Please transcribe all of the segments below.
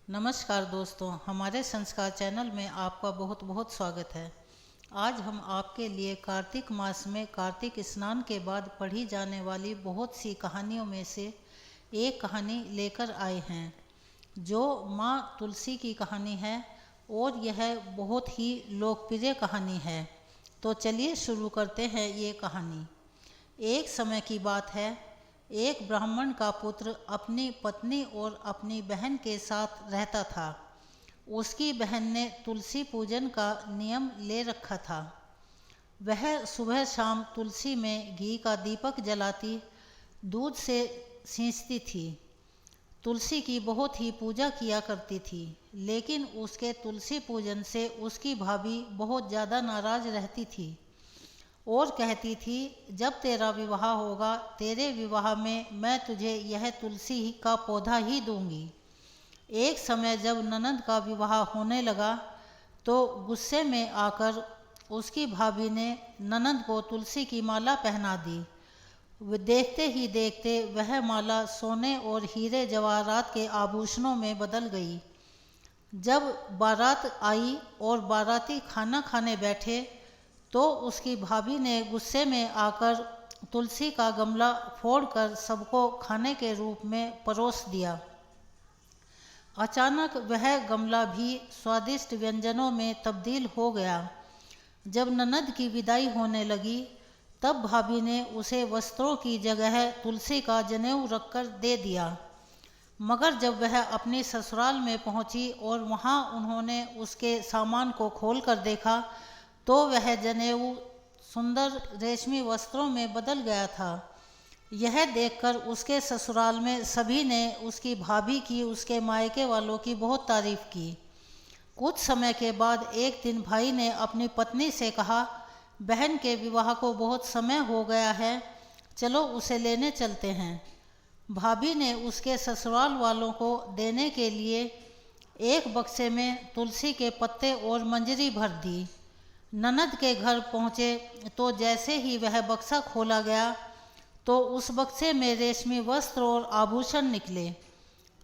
नमस्कार दोस्तों, हमारे संस्कार चैनल में आपका बहुत बहुत स्वागत है। आज हम आपके लिए कार्तिक मास में कार्तिक स्नान के बाद पढ़ी जाने वाली बहुत सी कहानियों में से एक कहानी लेकर आए हैं, जो माँ तुलसी की कहानी है और यह बहुत ही लोकप्रिय कहानी है। तो चलिए शुरू करते हैं ये कहानी। एक समय की बात है, एक ब्राह्मण का पुत्र अपनी पत्नी और अपनी बहन के साथ रहता था। उसकी बहन ने तुलसी पूजन का नियम ले रखा था। वह सुबह शाम तुलसी में घी का दीपक जलाती, दूध से सींचती थी, तुलसी की बहुत ही पूजा किया करती थी। लेकिन उसके तुलसी पूजन से उसकी भाभी बहुत ज़्यादा नाराज रहती थी और कहती थी, जब तेरा विवाह होगा, तेरे विवाह में मैं तुझे यह तुलसी का पौधा ही दूंगी। एक समय जब ननद का विवाह होने लगा तो गुस्से में आकर उसकी भाभी ने ननद को तुलसी की माला पहना दी। देखते ही देखते वह माला सोने और हीरे जवाहरात के आभूषणों में बदल गई। जब बारात आई और बाराती खाना खाने बैठे तो उसकी भाभी ने गुस्से में आकर तुलसी का गमला फोड़कर सबको खाने के रूप में परोस दिया। अचानक वह गमला भी स्वादिष्ट व्यंजनों में तब्दील हो गया। जब ननद की विदाई होने लगी तब भाभी ने उसे वस्त्रों की जगह तुलसी का जनेऊ रखकर दे दिया। मगर जब वह अपनी ससुराल में पहुंची और वहां उन्होंने उसके सामान को खोल कर देखा तो वह जनेऊ सुंदर रेशमी वस्त्रों में बदल गया था। यह देखकर उसके ससुराल में सभी ने उसकी भाभी की, उसके मायके वालों की बहुत तारीफ की। कुछ समय के बाद एक दिन भाई ने अपनी पत्नी से कहा, बहन के विवाह को बहुत समय हो गया है, चलो उसे लेने चलते हैं। भाभी ने उसके ससुराल वालों को देने के लिए एक बक्से में तुलसी के पत्ते और मंजरी भर दी। ननद के घर पहुँचे तो जैसे ही वह बक्सा खोला गया तो उस बक्से में रेशमी वस्त्र और आभूषण निकले,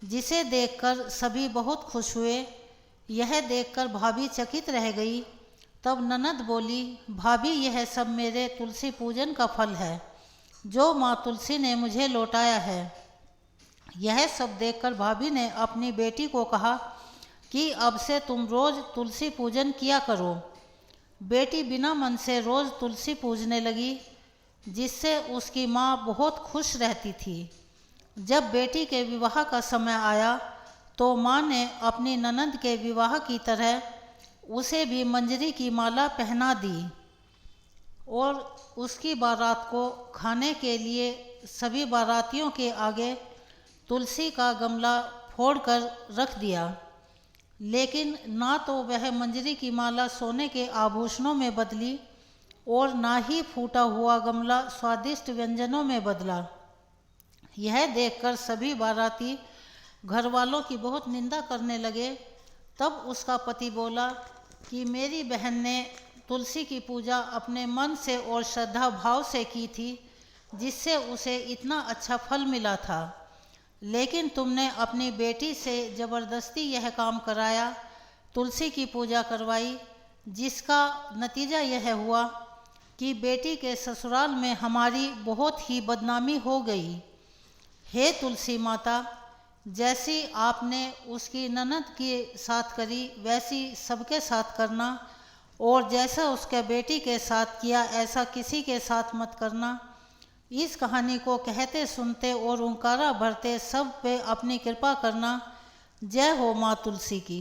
जिसे देखकर सभी बहुत खुश हुए। यह देखकर भाभी चकित रह गई। तब ननद बोली, भाभी, यह सब मेरे तुलसी पूजन का फल है जो माँ तुलसी ने मुझे लौटाया है। यह सब देखकर भाभी ने अपनी बेटी को कहा कि अब से तुम रोज़ तुलसी पूजन किया करो। बेटी बिना मन से रोज़ तुलसी पूजने लगी, जिससे उसकी माँ बहुत खुश रहती थी। जब बेटी के विवाह का समय आया तो माँ ने अपनी ननद के विवाह की तरह उसे भी मंजरी की माला पहना दी और उसकी बारात को खाने के लिए सभी बारातियों के आगे तुलसी का गमला फोड़कर रख दिया। लेकिन ना तो वह मंजरी की माला सोने के आभूषणों में बदली और ना ही फूटा हुआ गमला स्वादिष्ट व्यंजनों में बदला। यह देखकर सभी बाराती घर वालों की बहुत निंदा करने लगे। तब उसका पति बोला कि मेरी बहन ने तुलसी की पूजा अपने मन से और श्रद्धा भाव से की थी, जिससे उसे इतना अच्छा फल मिला था। लेकिन तुमने अपनी बेटी से ज़बरदस्ती यह काम कराया, तुलसी की पूजा करवाई, जिसका नतीजा यह हुआ कि बेटी के ससुराल में हमारी बहुत ही बदनामी हो गई। हे तुलसी माता, जैसी आपने उसकी ननद के साथ करी वैसी सबके साथ करना, और जैसा उसके बेटी के साथ किया ऐसा किसी के साथ मत करना। इस कहानी को कहते सुनते और हुंकारा भरते सब पे अपनी कृपा करना। जय हो माँ तुलसी की।